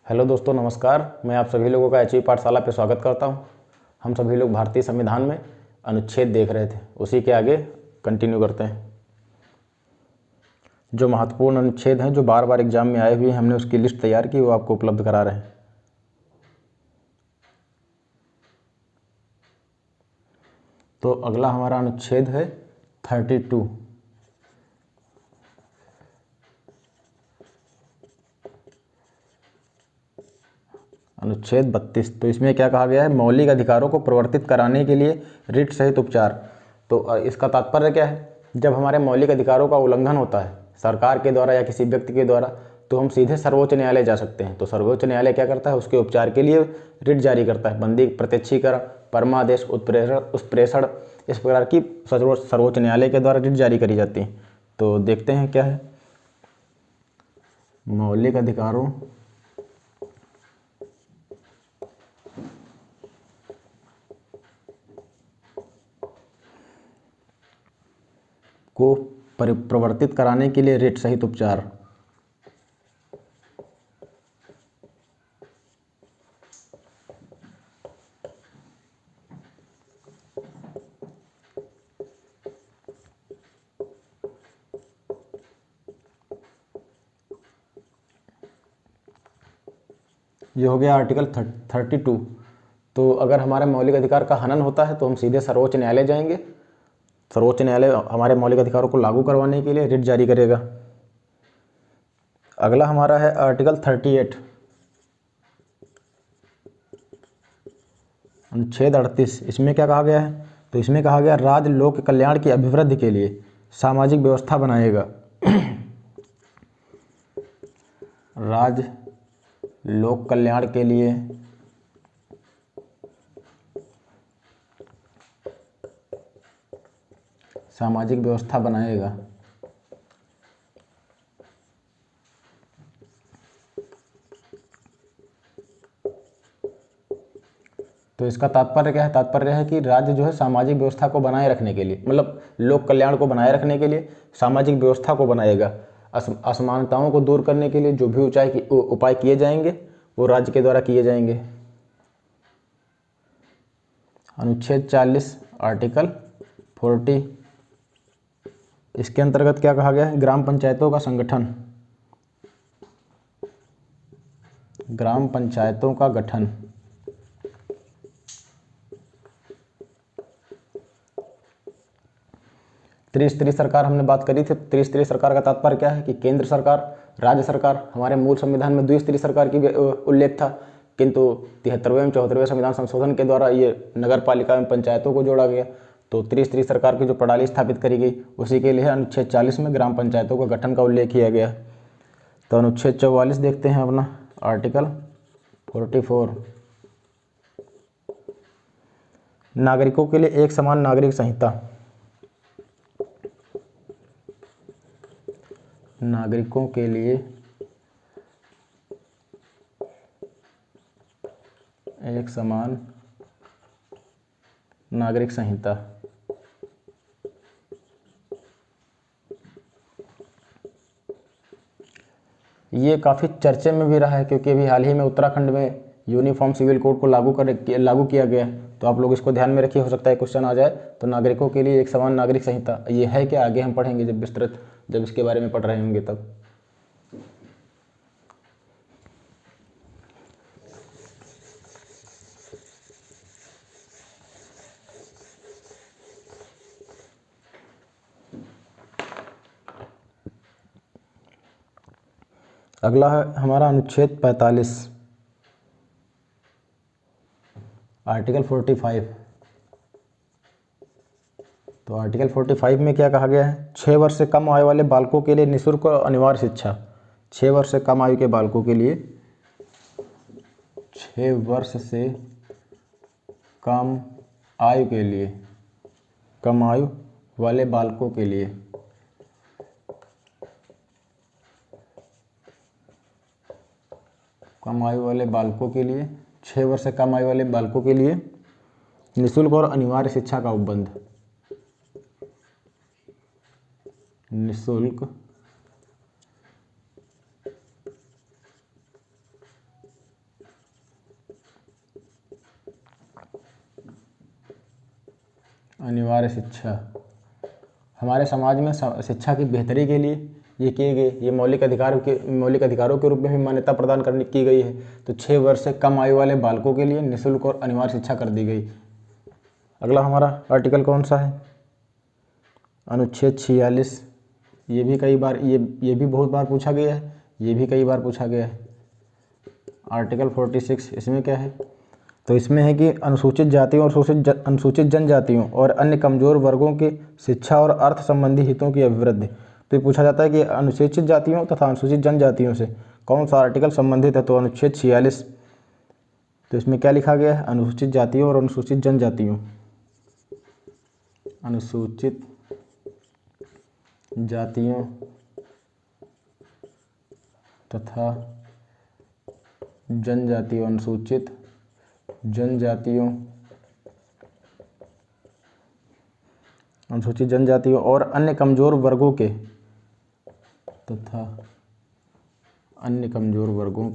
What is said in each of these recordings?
Hello दोस्तों, नमस्कार। मैं आप सभी लोगों का एचवी पाठशाला पे स्वागत करता हूं। हम सभी लोग भारतीय संविधान में अनुच्छेद देख रहे थे, उसी के आगे कंटिन्यू करते हैं। जो महत्वपूर्ण अनुच्छेद हैं जो बार बार एग्जाम में आए हुए हैं, हमने उसकी लिस्ट तैयार की, वो आपको उपलब्ध करा रहे हैं। तो अगला हमारा अनुच्छेद है 32। अनुच्छेद 32। तो इसमें क्या कहा गया है? मौलिक अधिकारों को प्रवर्तित कराने के लिए रिट सहित उपचार। तो इसका तात्पर्य क्या है? जब हमारे मौलिक अधिकारों का उल्लंघन होता है सरकार के द्वारा या किसी व्यक्ति के द्वारा, तो हम सीधे सर्वोच्च न्यायालय जा सकते हैं। तो सर्वोच्च न्यायालय क्या करता है? उसके उपचार के लिए रिट जारी करता है। बंदी प्रत्यक्षीकरण, परमादेश, उत्प्रेषण, इस प्रकार की सर्वोच्च न्यायालय के द्वारा रिट जारी करी जाती है। तो देखते हैं क्या है। मौलिक अधिकारों को प्रवर्तित कराने के लिए रिट सहित उपचार। ये हो गया आर्टिकल 32। तो अगर हमारे मौलिक अधिकार का हनन होता है तो हम सीधे सर्वोच्च न्यायालय जाएंगे। सर्वोच्च न्यायालय हमारे मौलिक अधिकारों को लागू करवाने के लिए रिट जारी करेगा। अगला हमारा है आर्टिकल 38, अनुच्छेद 38। इसमें क्या कहा गया है? तो इसमें कहा गया राज्य लोक कल्याण की अभिवृद्धि के लिए सामाजिक व्यवस्था बनाएगा। राज्य लोक कल्याण के लिए सामाजिक व्यवस्था बनाएगा। तो इसका तात्पर्य क्या है? तात्पर्य है कि राज्य जो है सामाजिक व्यवस्था को बनाए रखने के लिए, मतलब लोक कल्याण को बनाए रखने के लिए सामाजिक व्यवस्था को बनाएगा। असमानताओं को दूर करने के लिए जो भी उपाय किए जाएंगे वो राज्य के द्वारा किए जाएंगे। अनुच्छेद 40, आर्टिकल 40। इसके अंतर्गत क्या कहा गया है? ग्राम पंचायतों का संगठन, ग्राम पंचायतों का गठन। त्रिस्तरीय सरकार हमने बात करी थी। त्रिस्तरीय सरकार का तात्पर्य क्या है? कि केंद्र सरकार, राज्य सरकार। हमारे मूल संविधान में द्विस्तरीय सरकार की उल्लेख था, किंतु 73वें एवं 74वें संविधान संशोधन के द्वारा ये नगर पालिका एवं पंचायतों को जोड़ा गया। तो त्रिस्तरीय सरकार की जो प्रणाली स्थापित करी गई उसी के लिए अनुच्छेद 40 में ग्राम पंचायतों का गठन का उल्लेख किया गया। तो अनुच्छेद 44 देखते हैं अपना, आर्टिकल 44। नागरिकों के लिए एक समान नागरिक संहिता। नागरिकों के लिए एक समान नागरिक संहिता। ये काफ़ी चर्चे में भी रहा है, क्योंकि अभी हाल ही में उत्तराखंड में यूनिफॉर्म सिविल कोड को लागू किया गया है। तो आप लोग इसको ध्यान में रखिए, हो सकता है क्वेश्चन आ जाए। तो नागरिकों के लिए एक समान नागरिक संहिता ये है कि आगे हम पढ़ेंगे जब विस्तृत, जब इसके बारे में पढ़ रहे होंगे तब। अगला है हमारा अनुच्छेद 45, आर्टिकल 45। तो आर्टिकल 45 में क्या कहा गया है? 6 वर्ष से कम आयु वाले बालकों के लिए निःशुल्क और अनिवार्य शिक्षा। 6 वर्ष से कम आयु के बालकों के लिए, 6 वर्ष से कम आयु के लिए, कम आयु वाले बालकों के लिए कम आयु वाले बालकों के लिए 6 वर्ष से कम आयु वाले बालकों के लिए निःशुल्क और अनिवार्य शिक्षा का उपबंध। निःशुल्क अनिवार्य शिक्षा। हमारे समाज में शिक्षा की बेहतरी के लिए ये किए गए, ये मौलिक अधिकारों के रूप में भी मान्यता प्रदान करने की गई है। तो 6 वर्ष से कम आयु वाले बालकों के लिए निःशुल्क और अनिवार्य शिक्षा कर दी गई। अगला हमारा आर्टिकल कौन सा है? अनुच्छेद 46। ये भी कई बार ये भी बहुत बार पूछा गया है, ये भी कई बार पूछा गया है। आर्टिकल 46 इसमें क्या है? तो इसमें है कि अनुसूचित जातियों और अनुसूचित जनजातियों और अन्य कमजोर वर्गों के शिक्षा और अर्थ संबंधी हितों की अभिवृद्धि। तो ये पूछा जाता है कि अनुसूचित जातियों तथा अनुसूचित जनजातियों से कौन सा आर्टिकल संबंधित है? तो अनुच्छेद 46। तो इसमें क्या लिखा गया है? अनुसूचित जातियों और अनुसूचित जनजातियों, अनुसूचित जातियों तथा जनजातियों, अनुसूचित जनजातियों, अनुसूचित जनजातियों और अन्य कमजोर वर्गों के तथा अन्य कमजोर वर्गों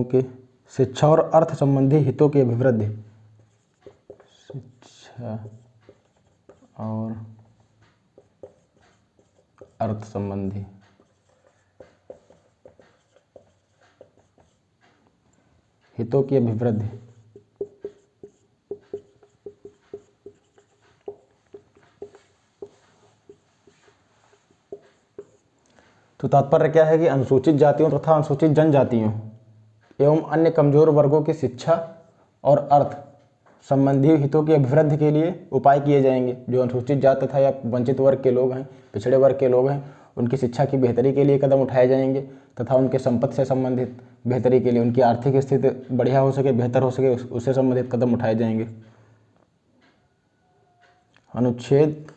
के शिक्षा और अर्थ संबंधी हितों की अभिवृद्धि। शिक्षा और अर्थ संबंधी हितों की अभिवृद्धि। तो तात्पर्य क्या है कि अनुसूचित जातियों तथा अनुसूचित जनजातियों एवं अन्य कमजोर वर्गों की शिक्षा और अर्थ संबंधी हितों की अभिवृद्धि के लिए उपाय किए जाएंगे। जो अनुसूचित जाति तथा या वंचित वर्ग के लोग हैं, पिछड़े वर्ग के लोग हैं, उनकी शिक्षा की बेहतरी के लिए कदम उठाए जाएंगे तथा उनके संपत्ति से संबंधित बेहतरी के लिए, उनकी आर्थिक स्थिति बढ़िया हो सके, बेहतर हो सके, उससे संबंधित कदम उठाए जाएंगे। अनुच्छेद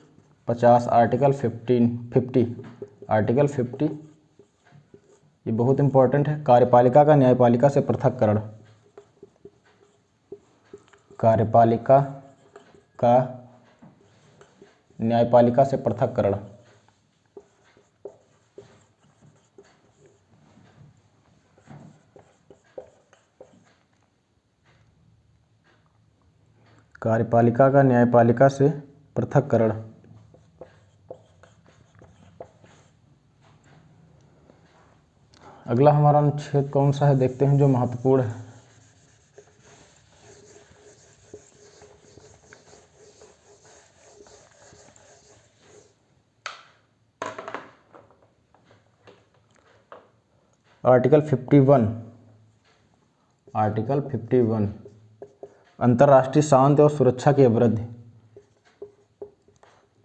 50 आर्टिकल 50 आर्टिकल 50 ये बहुत इंपॉर्टेंट है। कार्यपालिका का न्यायपालिका से पृथक्करण। कार्यपालिका का न्यायपालिका से पृथक्करण। कार्यपालिका का न्यायपालिका से पृथक्करण। अगला हमारा अनुच्छेद कौन सा है देखते हैं, जो महत्वपूर्ण है। आर्टिकल 51। आर्टिकल 51 अंतर्राष्ट्रीय शांति और सुरक्षा की अभिवृद्धि।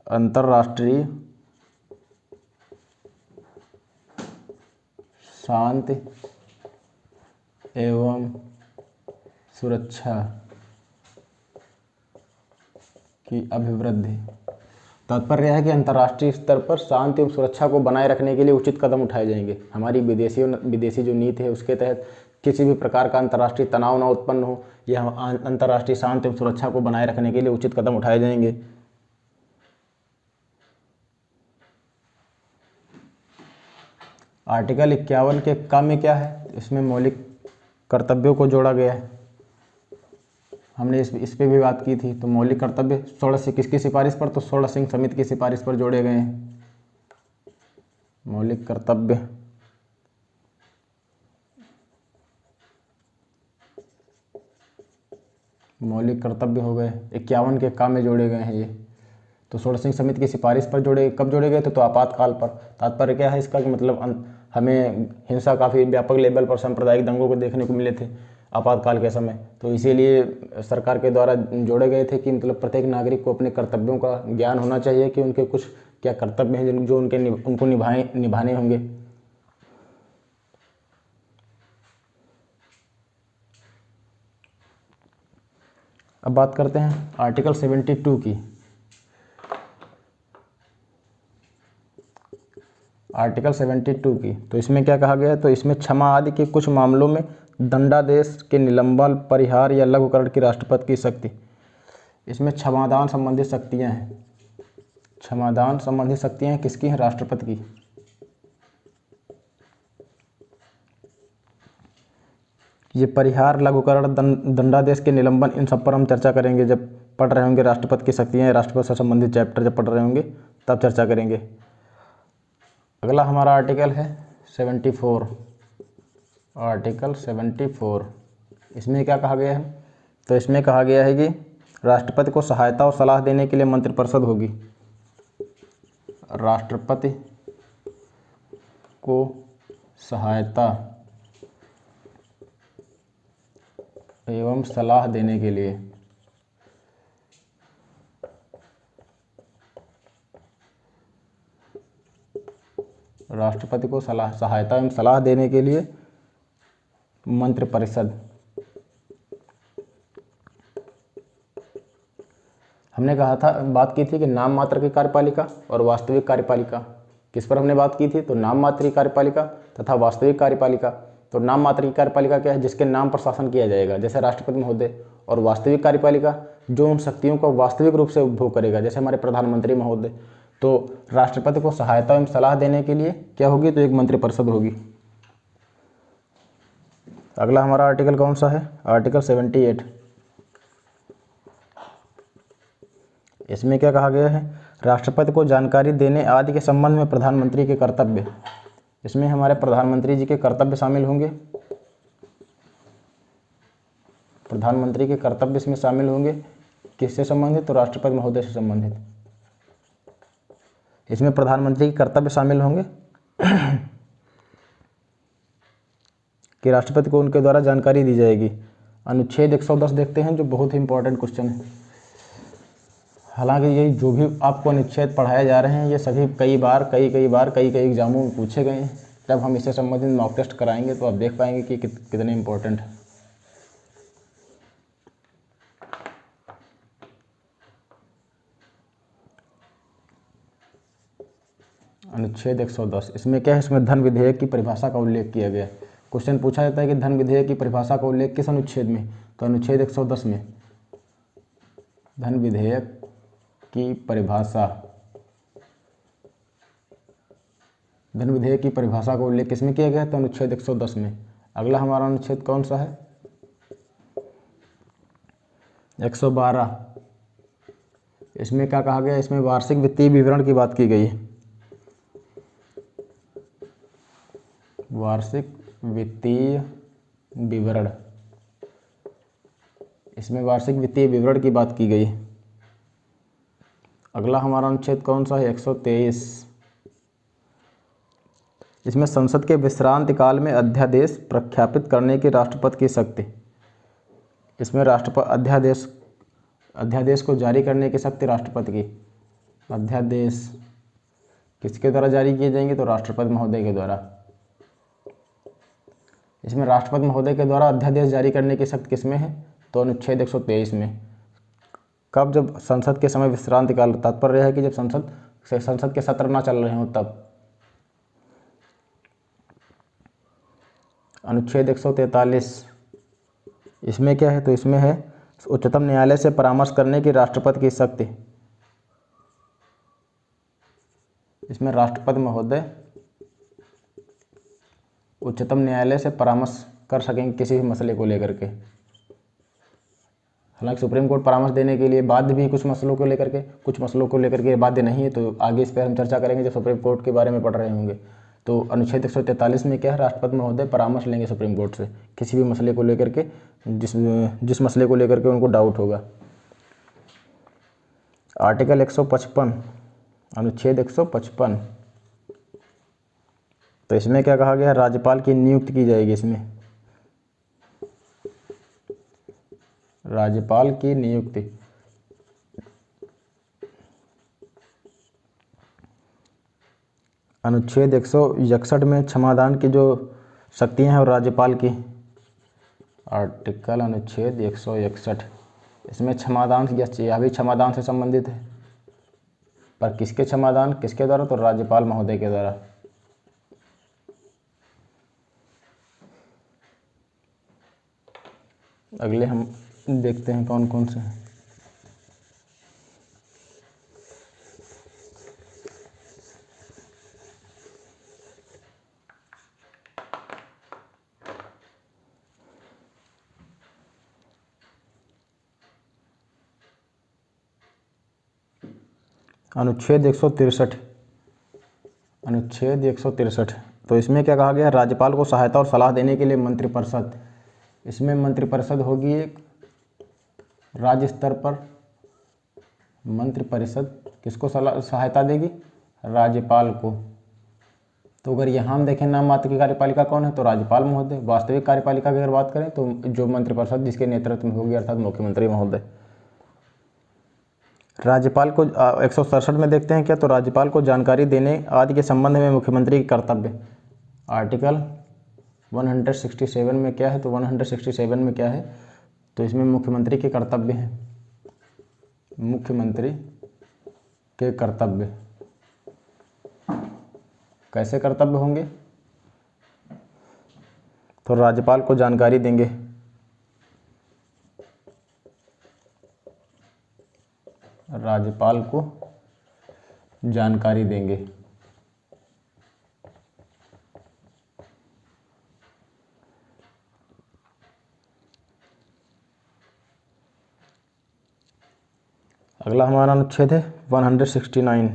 अंतर्राष्ट्रीय शांति एवं सुरक्षा की अभिवृद्धि। तात्पर्य है कि अंतर्राष्ट्रीय स्तर पर शांति एवं सुरक्षा को बनाए रखने के लिए उचित कदम उठाए जाएंगे। हमारी विदेशी जो नीति है उसके तहत किसी भी प्रकार का अंतर्राष्ट्रीय तनाव न उत्पन्न हो, यह अंतर्राष्ट्रीय शांति एवं सुरक्षा को बनाए रखने के लिए उचित कदम उठाए जाएंगे। आर्टिकल 51 के क में क्या है? इसमें मौलिक कर्तव्यों को जोड़ा गया है। हमने इस पे भी बात की थी। तो मौलिक कर्तव्य 16 से किसकी सिफारिश पर? तो 16 सिंह समिति की सिफारिश पर जोड़े गए हैं। मौलिक कर्तव्य हो गए 51 के क में जोड़े गए हैं ये। तो 16 सिंह समिति की सिफारिश पर कब जोड़े गए थे? तो आपातकाल पर। तात्पर्य क्या है इसका कि मतलब हमें हिंसा काफ़ी व्यापक लेवल पर सांप्रदायिक दंगों को देखने को मिले थे आपातकाल के समय। तो इसीलिए सरकार के द्वारा जोड़े गए थे कि मतलब प्रत्येक नागरिक को अपने कर्तव्यों का ज्ञान होना चाहिए कि उनके कुछ क्या कर्तव्य हैं जो उनको निभाने होंगे। अब बात करते हैं आर्टिकल 72 की। आर्टिकल 72 की। तो इसमें क्या कहा गया है? तो इसमें क्षमा आदि के कुछ मामलों में दंडादेश के निलंबन, परिहार या लघुकरण की राष्ट्रपति की शक्ति। इसमें क्षमादान संबंधित शक्तियां हैं। क्षमादान संबंधी शक्तियां किसकी हैं? राष्ट्रपति की। ये परिहार, लघुकरण, दंडादेश के निलंबन, इन सब पर हम चर्चा करेंगे जब पढ़ रहे होंगे राष्ट्रपति की शक्तियाँ, राष्ट्रपति से संबंधित चैप्टर जब पढ़ रहे होंगे तब चर्चा करेंगे। अगला हमारा आर्टिकल है 74, आर्टिकल 74। इसमें क्या कहा गया है? तो इसमें कहा गया है कि राष्ट्रपति को सहायता और सलाह देने के लिए मंत्रिपरिषद होगी। राष्ट्रपति को सहायता एवं सलाह देने के लिए राष्ट्रपति को सहायता एवं सलाह देने के लिए मंत्रिपरिषद। हमने कहा था, बात की थी कि नाम मात्र की कार्यपालिका और वास्तविक कार्यपालिका। किस पर हमने बात की थी? तो नाम मात्र की कार्यपालिका तथा वास्तविक कार्यपालिका। तो नाम मात्र की कार्यपालिका क्या है? जिसके नाम पर शासन किया जाएगा, जैसे राष्ट्रपति महोदय। और वास्तविक कार्यपालिका जो उन शक्तियों को वास्तविक रूप से उपभोग करेगा, जैसे हमारे प्रधानमंत्री महोदय। तो राष्ट्रपति को सहायता एवं सलाह देने के लिए क्या होगी? तो एक मंत्रिपरिषद होगी। अगला हमारा आर्टिकल कौन सा है? आर्टिकल 78। इसमें क्या कहा गया है? राष्ट्रपति को जानकारी देने आदि के संबंध में प्रधानमंत्री के कर्तव्य। इसमें हमारे प्रधानमंत्री जी के कर्तव्य शामिल होंगे। प्रधानमंत्री के कर्तव्य इसमें शामिल होंगे। किससे संबंधित? तो राष्ट्रपति महोदय से संबंधित। इसमें प्रधानमंत्री के कर्तव्य शामिल होंगे कि राष्ट्रपति को उनके द्वारा जानकारी दी जाएगी। अनुच्छेद 110 देखते हैं, जो बहुत ही इंपॉर्टेंट क्वेश्चन है। हालांकि ये जो भी आपको अनुच्छेद पढ़ाए जा रहे हैं, ये सभी कई एग्जामों में पूछे गए हैं। जब हम इससे संबंधित मॉक टेस्ट कराएंगे तो आप देख पाएंगे कि कितने इंपॉर्टेंट है। अनुच्छेद 110, इसमें क्या है? इसमें धन विधेयक की परिभाषा का उल्लेख किया गया है। क्वेश्चन पूछा जाता है कि धन विधेयक की परिभाषा का उल्लेख किस अनुच्छेद में? तो अनुच्छेद 110 में धन विधेयक की परिभाषा, धन विधेयक की परिभाषा का उल्लेख किसमें किया गया है? तो अनुच्छेद 110 में। अगला हमारा अनुच्छेद कौन सा है? 112। इसमें क्या कहा गया? इसमें वार्षिक वित्तीय विवरण की बात की गई है। वार्षिक वित्तीय विवरण, इसमें वार्षिक वित्तीय विवरण की बात की गई है। अगला हमारा अनुच्छेद कौन सा है? 123। इसमें संसद के विश्रांति काल में अध्यादेश प्रख्यापित करने की राष्ट्रपति की शक्ति। इसमें राष्ट्रपति अध्यादेश को जारी करने की शक्ति राष्ट्रपति की। अध्यादेश किसके द्वारा जारी किए जाएंगे? तो राष्ट्रपति महोदय के द्वारा। इसमें राष्ट्रपति महोदय के द्वारा अध्यादेश जारी करने की शक्ति किसमें है? तो अनुच्छेद 123 में। कब? जब संसद के समय विश्रांति काल। तात्पर्य है कि जब संसद के सत्र ना चल रहे हों तब। अनुच्छेद 143, इसमें क्या है? तो इसमें है उच्चतम न्यायालय से परामर्श करने की राष्ट्रपति की शक्ति। इसमें राष्ट्रपति महोदय उच्चतम न्यायालय से परामर्श कर सकेंगे किसी भी मसले को लेकर के। हालांकि सुप्रीम कोर्ट परामर्श देने के लिए बाध्य भी कुछ मसलों को लेकर के बाध्य नहीं है। तो आगे इस पर हम चर्चा करेंगे जब सुप्रीम कोर्ट के बारे में पढ़ रहे होंगे। तो अनुच्छेद 143 में क्या है? राष्ट्रपति महोदय परामर्श लेंगे सुप्रीम कोर्ट से किसी भी मसले को लेकर के, जिस मसले को लेकर के उनको डाउट होगा। आर्टिकल 155, अनुच्छेद 155। तो इसमें क्या कहा गया है? राज्यपाल की नियुक्ति की जाएगी। इसमें राज्यपाल की नियुक्ति। अनुच्छेद 161 में क्षमादान की जो शक्तियां हैं और राज्यपाल की। आर्टिकल अनुच्छेद 161, इसमें क्षमादान, यह भी क्षमादान से संबंधित है। पर किसके क्षमादान, किसके द्वारा? तो राज्यपाल महोदय के द्वारा। अगले हम देखते हैं कौन कौन से हैं। अनुच्छेद 163, अनुच्छेद 163। तो इसमें क्या कहा गया, राज्यपाल को सहायता और सलाह देने के लिए मंत्रिपरिषद, इसमें मंत्रिपरिषद होगी एक राज्य स्तर पर। मंत्रिपरिषद किसको सहायता देगी, राज्यपाल को। तो अगर यहाँ हम देखें नाम मात्र की कार्यपालिका कौन है, तो राज्यपाल महोदय। वास्तविक कार्यपालिका की अगर बात करें तो जो मंत्रिपरिषद जिसके नेतृत्व में होगी अर्थात मुख्यमंत्री महोदय। राज्यपाल को 167 में देखते हैं क्या, तो राज्यपाल को जानकारी देने आदि के संबंध में मुख्यमंत्री की कर्तव्य। आर्टिकल 167 में क्या है, तो 167 में क्या है, तो इसमें मुख्यमंत्री के कर्तव्य हैं, मुख्यमंत्री के कर्तव्य। कैसे कर्तव्य होंगे, तो राज्यपाल को जानकारी देंगे, राज्यपाल को जानकारी देंगे। अगला हमारा अनुच्छेद है 169।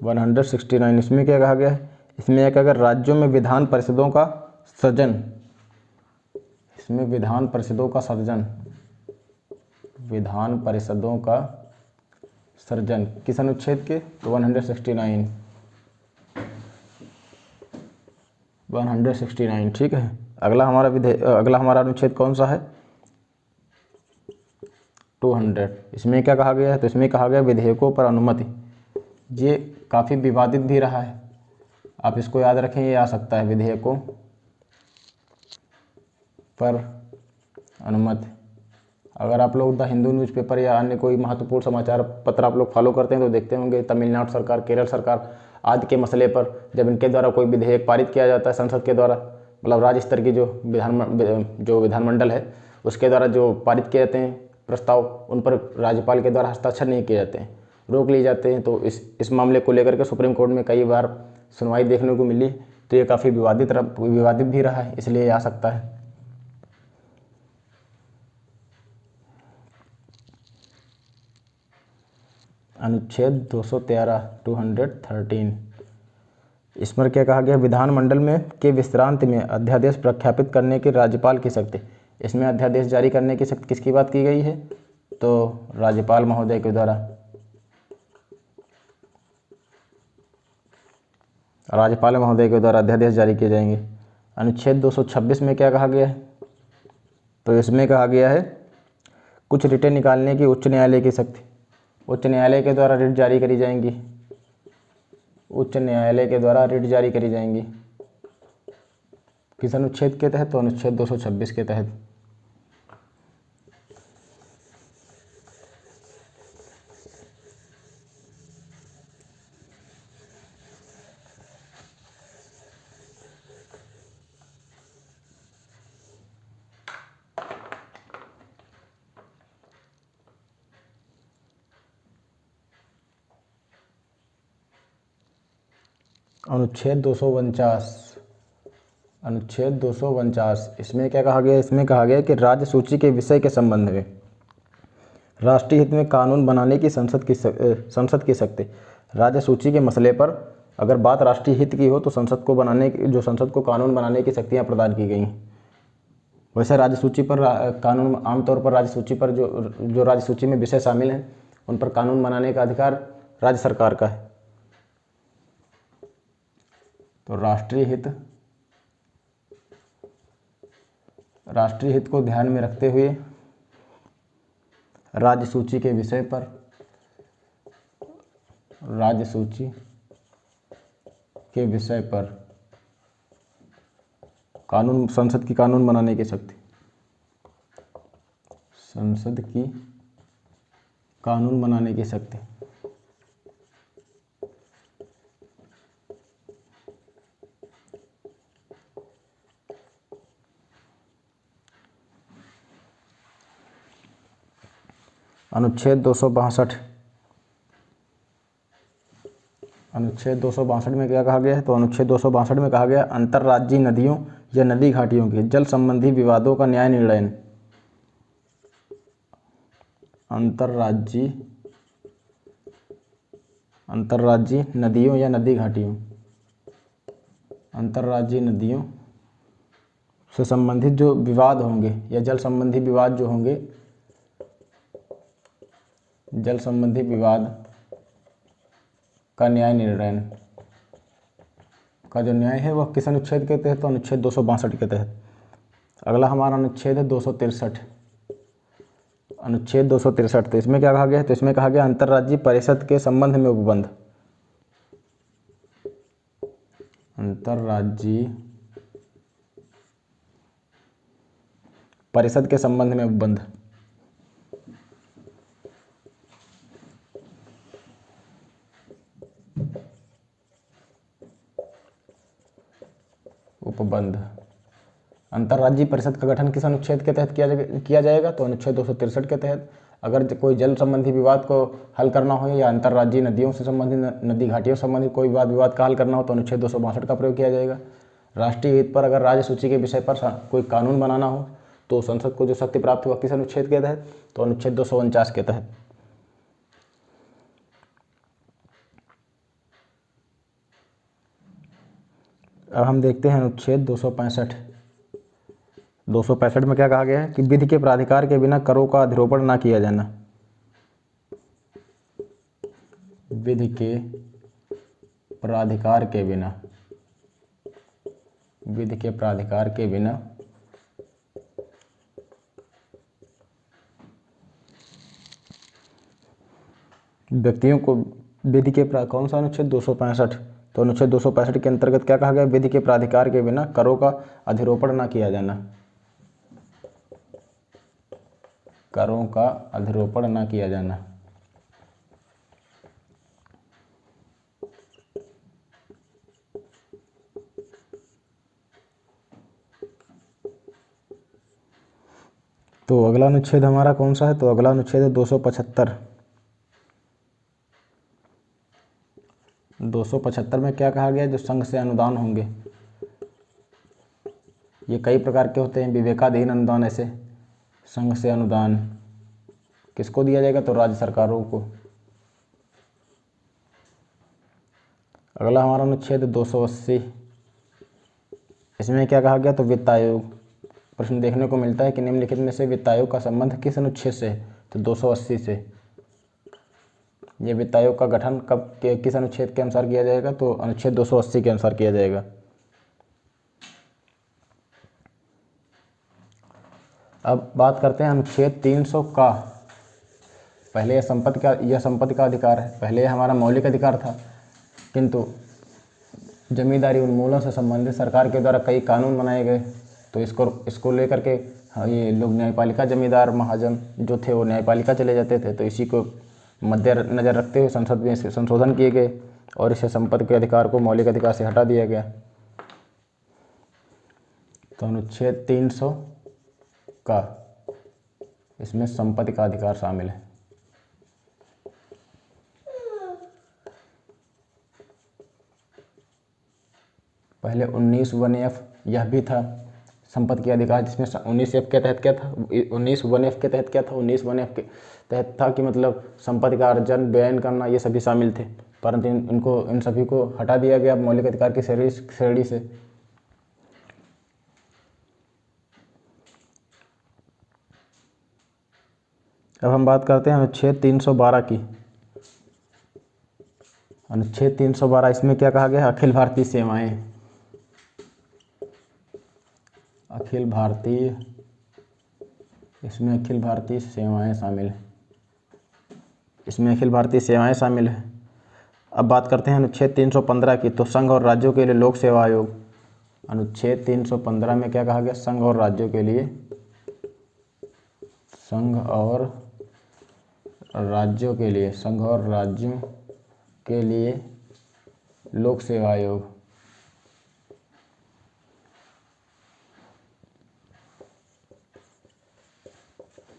169 इसमें क्या कहा गया है, इसमें एक अगर राज्यों में विधान परिषदों का सृजन, इसमें विधान परिषदों का सृजन, विधान परिषदों का सृजन किस अनुच्छेद के, तो 169, 169 ठीक है। अगला हमारा अनुच्छेद कौन सा है, 200। इसमें क्या कहा गया है, तो इसमें कहा गया विधेयकों पर अनुमति। ये काफ़ी विवादित भी रहा है, आप इसको याद रखें, ये आ सकता है विधेयकों पर अनुमति। अगर आप लोग द हिंदू न्यूज़पेपर या अन्य कोई महत्वपूर्ण समाचार पत्र आप लोग फॉलो करते हैं तो देखते होंगे तमिलनाडु सरकार, केरल सरकार आदि के मसले पर जब इनके द्वारा कोई विधेयक पारित किया जाता है संसद के द्वारा, मतलब राज्य स्तर की जो विधानमंडल है उसके द्वारा जो पारित किए जाते हैं प्रस्ताव, उन पर राज्यपाल के द्वारा हस्ताक्षर नहीं किए जाते हैं, रोक लिए जाते हैं। तो इस मामले को लेकर के सुप्रीम कोर्ट में कई बार सुनवाई देखने को मिली, तो ये काफ़ी विवादित भी रहा है, इसलिए आ सकता है। अनुच्छेद 213, 213 इसमें क्या कहा गया, विधानमंडल में के विश्रांति में अध्यादेश प्रख्यापित करने की राज्यपाल की शक्ति। इसमें अध्यादेश जारी करने की शक्ति किसकी बात की गई है, तो राज्यपाल महोदय के द्वारा, राज्यपाल महोदय के द्वारा अध्यादेश जारी किए जाएंगे। अनुच्छेद 226 में क्या कहा गया है, तो इसमें कहा गया है कुछ रिटें निकालने की उच्च न्यायालय की शक्ति। उच्च न्यायालय के द्वारा रिट जारी करी जाएंगी, उच्च न्यायालय के द्वारा रिट जारी करी जाएंगी किस अनुच्छेद के तहत, तो अनुच्छेद 226 के तहत। अनुच्छेद 249, अनुच्छेद 249 इसमें क्या कहा गया, इसमें कहा गया कि राज्य सूची के विषय के संबंध में राष्ट्रीय हित में कानून बनाने की संसद की शक्ति। राज्य सूची के मसले पर अगर बात राष्ट्रीय हित की हो तो संसद को कानून बनाने की शक्तियाँ प्रदान की गई। वैसे राज्य सूची पर कानून आमतौर पर राज्य सूची पर जो राज्य सूची में विषय शामिल हैं उन पर कानून बनाने का अधिकार राज्य सरकार का है। तो राष्ट्रीय हित को ध्यान में रखते हुए राज्य सूची के विषय पर, राज्य सूची के विषय पर कानून, संसद की कानून बनाने की शक्ति, संसद की कानून बनाने की शक्ति। अनुच्छेद 262, अनुच्छेद 262 में क्या कहा गया है, तो अनुच्छेद 262 में कहा गया अंतर्राज्यीय नदियों या नदी घाटियों के जल संबंधी विवादों का न्याय निर्णय। अंतर्राज्यीय नदियों या नदी घाटियों, अंतर्राज्यीय नदियों से संबंधित जो विवाद होंगे या जल संबंधी विवाद जो होंगे, जल संबंधी विवाद का न्याय निर्णय का जो न्याय है वह किस अनुच्छेद के तहत? तो अनुच्छेद 262 के तहत। अगला हमारा अनुच्छेद है 263, अनुच्छेद 263। तो इसमें क्या कहा गया है? तो इसमें कहा गया अंतर्राज्यीय परिषद के संबंध में उपबंध, अंतर्राज्यीय परिषद के संबंध में उपबंध। उपबंध अंतर्राज्यीय परिषद का गठन किस अनुच्छेद के तहत किया जाएगा? तो अनुच्छेद 263 के तहत। अगर कोई जल संबंधी विवाद को हल करना हो या अंतर्राज्यीय नदियों से संबंधित, नदी घाटियों से संबंधित कोई विवाद का हल करना हो तो अनुच्छेद 262 का प्रयोग किया जाएगा। राष्ट्रीय हित पर अगर राज्य सूची के विषय पर कोई कानून बनाना हो तो संसद को जो शक्ति प्राप्त हुआ किस अनुच्छेद के तहत? तो अनुच्छेद 249 के तहत। अब हम देखते हैं अनुच्छेद 265। 265 में क्या कहा गया है कि विधि के प्राधिकार के बिना करों का अधिरोपण ना किया जाना, विधि के प्राधिकार के बिना, विधि के प्राधिकार के बिना व्यक्तियों को विधि के कौन सा अनुच्छेद? 265। तो अनुच्छेद 265 के अंतर्गत क्या कहा गया? विधि के प्राधिकार के बिना करों का अधिरोपण ना किया जाना, करों का अधिरोपण ना किया जाना। तो अगला अनुच्छेद हमारा कौन सा है? तो अगला अनुच्छेद है 275। 275 में क्या कहा गया? जो संघ से अनुदान होंगे, ये कई प्रकार के होते हैं। विवेकाधीन अनुदान, ऐसे संघ से अनुदान किसको दिया जाएगा? तो राज्य सरकारों को। अगला हमारा अनुच्छेद 280। इसमें क्या कहा गया? तो वित्त आयोग। प्रश्न देखने को मिलता है कि निम्नलिखित में से वित्त आयोग का संबंध किस अनुच्छेद से है? तो 280 से। ये वित्त आयोग का गठन कब किस अनुच्छेद के अनुसार किया जाएगा? तो अनुच्छेद 280 के अनुसार किया जाएगा। अब बात करते हैं अनुच्छेद 300 का। पहले यह संपत्ति का अधिकार है, पहले यह हमारा मौलिक अधिकार था, किंतु जमींदारी उन्मूलन से संबंधित सरकार के द्वारा कई कानून बनाए गए। तो इसको लेकर के ये लोग न्यायपालिका, जमींदार महाजन जो थे वो न्यायपालिका चले जाते थे। तो इसी को मद्देनजर रखते हुए संसद में इसे संशोधन किए गए और इसे संपत्ति के अधिकार को मौलिक अधिकार से हटा दिया गया। तो अनुच्छेद 300 का, इसमें संपत्ति का अधिकार शामिल है। पहले 19(1)(f) यह भी था संपत्ति के अधिकार, जिसमें 19(f) के तहत क्या था? 19(1)(f) के तहत क्या था? 19(1)(f) के तहत था कि मतलब संपत्ति का अर्जन, व्ययन करना, ये सभी शामिल थे। परंतु इन सभी को हटा दिया गया मौलिक अधिकार की श्रेणी से। अब हम बात करते हैं अनुच्छेद 312 की। अनुच्छेद 312, इसमें क्या कहा गया है? अखिल भारतीय सेवाएं, अखिल भारतीय, इसमें अखिल भारतीय सेवाएं शामिल है, इसमें अखिल भारतीय सेवाएं शामिल है। अब बात करते हैं अनुच्छेद 315 की। तो संघ और राज्यों के लिए लोक सेवा आयोग। अनुच्छेद 315 में क्या कहा गया? संघ और राज्यों के लिए, संघ और राज्यों के लिए, संघ और राज्यों के लिए लोक सेवा आयोग।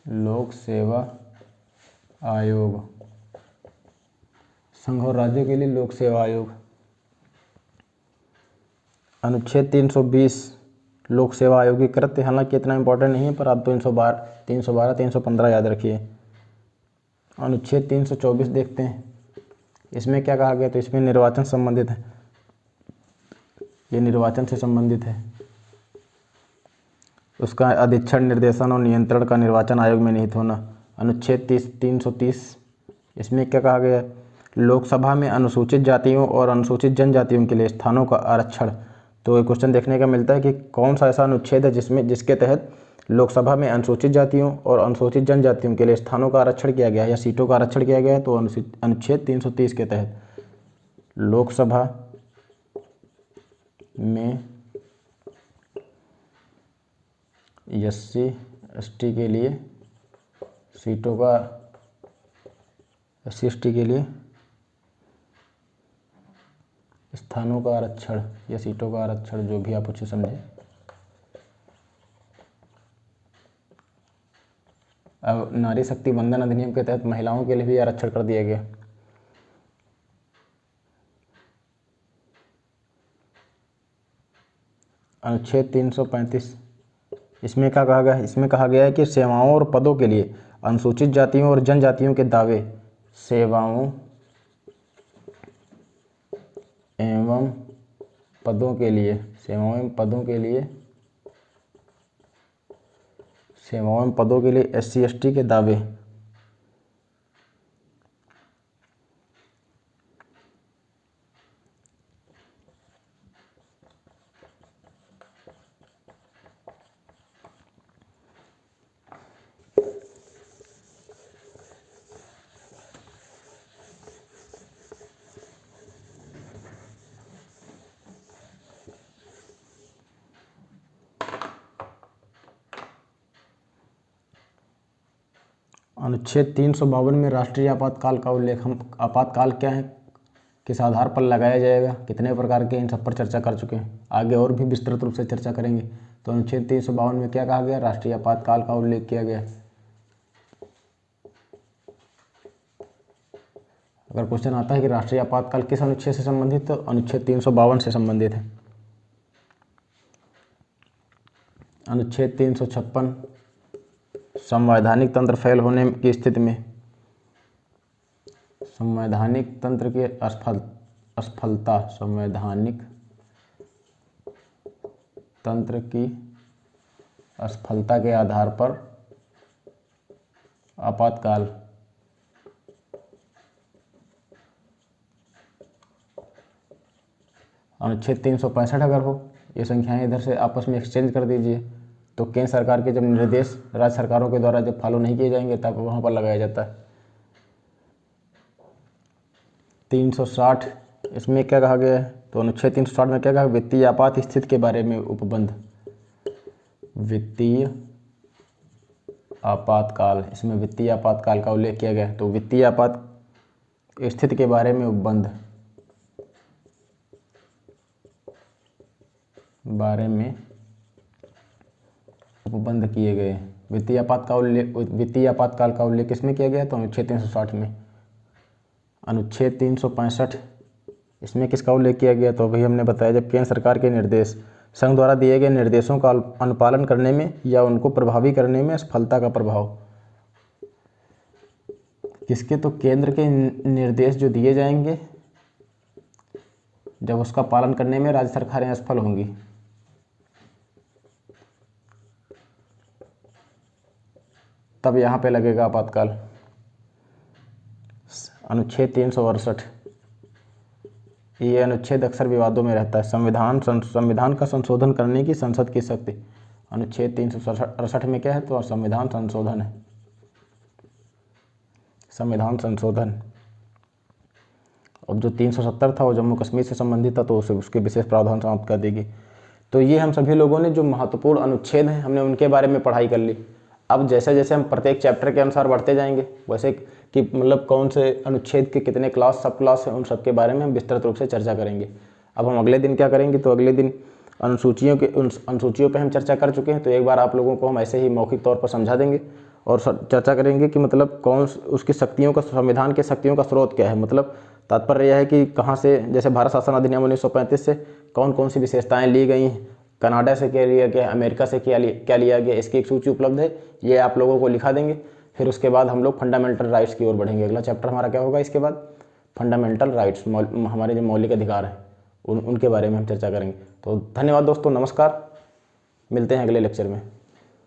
लोक सेवा आयोग, संघ और राज्यों के लिए लोक सेवा आयोग। अनुच्छेद 320 लोक सेवा आयोग की कृत्य, हालांकि इतना इंपॉर्टेंट नहीं है, पर आप 312, 315 याद रखिए। अनुच्छेद 324 देखते हैं, इसमें क्या कहा गया। तो इसमें निर्वाचन संबंधित है, ये निर्वाचन से संबंधित है। उसका अधीक्षण, निर्देशन और नियंत्रण का निर्वाचन आयोग में निहित होना। अनुच्छेद 330, इसमें क्या कहा गया। लोकसभा में अनुसूचित जातियों और अनुसूचित जनजातियों के लिए स्थानों का आरक्षण। तो ये क्वेश्चन देखने का मिलता है कि कौन सा ऐसा अनुच्छेद है जिसके तहत लोकसभा में अनुसूचित जातियों और अनुसूचित जनजातियों के लिए स्थानों का आरक्षण किया गया है या सीटों का आरक्षण किया गया है। तो अनुच्छेद 330 के तहत लोकसभा में SC/ST के लिए सीटों का, SC/ST के लिए स्थानों का आरक्षण या सीटों का आरक्षण, जो भी आप उसे समझें। अब नारी शक्ति वंदन अधिनियम के तहत महिलाओं के लिए भी आरक्षण कर दिया गया। अनुच्छेद 335, इसमें क्या कहा गया है। इसमें कहा गया है कि सेवाओं और पदों के लिए अनुसूचित जातियों और जनजातियों के दावे, सेवाओं एवं पदों के लिए, सेवाओं एवं पदों के लिए SC/ST के दावे अनुच्छेद 352 में राष्ट्रीय आपातकाल का उल्लेख। हम आपातकाल क्या है, किस आधार पर लगाया जाएगा, कितने प्रकार के, इन सब पर चर्चा कर चुके हैं। आगे और भी विस्तृत रूप से चर्चा करेंगे। तो अनुच्छेद 352 में क्या कहा गया, राष्ट्रीय आपातकाल का उल्लेख किया गया। अगर क्वेश्चन आता है कि राष्ट्रीय आपातकाल किस अनुच्छेद से संबंधित, तो अनुच्छेद 352 से संबंधित है। अनुच्छेद 356, संवैधानिक तंत्र फेल होने की स्थिति में, संवैधानिक तंत्र की असफलता, संवैधानिक तंत्र की असफलता के आधार पर आपातकाल। अनुच्छेद 365 अगर हो, ये संख्याएं इधर से आपस में एक्सचेंज कर दीजिए। तो केंद्र सरकार के जब निर्देश राज्य सरकारों के द्वारा जब फॉलो नहीं किए जाएंगे तब वहाँ पर लगाया जाता है। 360, इसमें क्या कहा गया है। तो अनुच्छेद 360 में क्या कहा, वित्तीय आपात स्थिति के बारे में उपबंध, वित्तीय आपातकाल, इसमें वित्तीय आपातकाल का उल्लेख किया गया है। तो वित्तीय आपात स्थिति के बारे में उपबंध, उपबंध किए गए। वित्तीय आपातकाल का उल्लेख किसमें किया गया, तो अनुच्छेद 360 में। अनुच्छेद 365, इसमें किसका उल्लेख किया गया, तो अभी हमने बताया जब केंद्र सरकार के निर्देश संघ द्वारा दिए गए निर्देशों का अनुपालन करने में या उनको प्रभावी करने में असफलता का प्रभाव। किसके, तो केंद्र के निर्देश जो दिए जाएंगे जब उसका पालन करने में राज्य सरकारें असफल होंगी। तब यहाँ पे लगेगा आपातकाल। अनुच्छेद 368, ये अनुच्छेद अक्सर विवादों में रहता है। संविधान का संशोधन करने की संसद की शक्ति। अनुच्छेद 368 में क्या है, तो संविधान संशोधन है, संविधान संशोधन। अब जो 370 था वो जम्मू कश्मीर से संबंधित था, तो उसके विशेष प्रावधान समाप्त कर देगी। तो ये हम सभी लोगों ने जो महत्वपूर्ण अनुच्छेद हैं हमने उनके बारे में पढ़ाई कर ली। अब जैसे जैसे हम प्रत्येक चैप्टर के अनुसार बढ़ते जाएंगे वैसे कि मतलब कौन से अनुच्छेद के कितने क्लास, सब क्लास हैं, उन सब के बारे में हम विस्तृत रूप से चर्चा करेंगे। अब हम अगले दिन क्या करेंगे, तो अगले दिन उन अनुसूचियों पे हम चर्चा कर चुके हैं। तो एक बार आप लोगों को हम ऐसे ही मौखिक तौर पर समझा देंगे और चर्चा करेंगे कि मतलब कौन उसकी शक्तियों का, संविधान के शक्तियों का स्रोत क्या है। मतलब तात्पर्य यह है कि कहाँ से, जैसे भारत शासन अधिनियम 1935 से कौन कौन सी विशेषताएं ली गई हैं, कनाडा से क्या लिया गया, अमेरिका से क्या लिया गया, इसकी एक सूची उपलब्ध है, ये आप लोगों को लिखा देंगे। फिर उसके बाद हम लोग फंडामेंटल राइट्स की ओर बढ़ेंगे। अगला चैप्टर हमारा क्या होगा इसके बाद? फंडामेंटल राइट्स, हमारे जो मौलिक अधिकार हैं उनके बारे में हम चर्चा करेंगे। तो धन्यवाद दोस्तों, नमस्कार, मिलते हैं अगले लेक्चर में।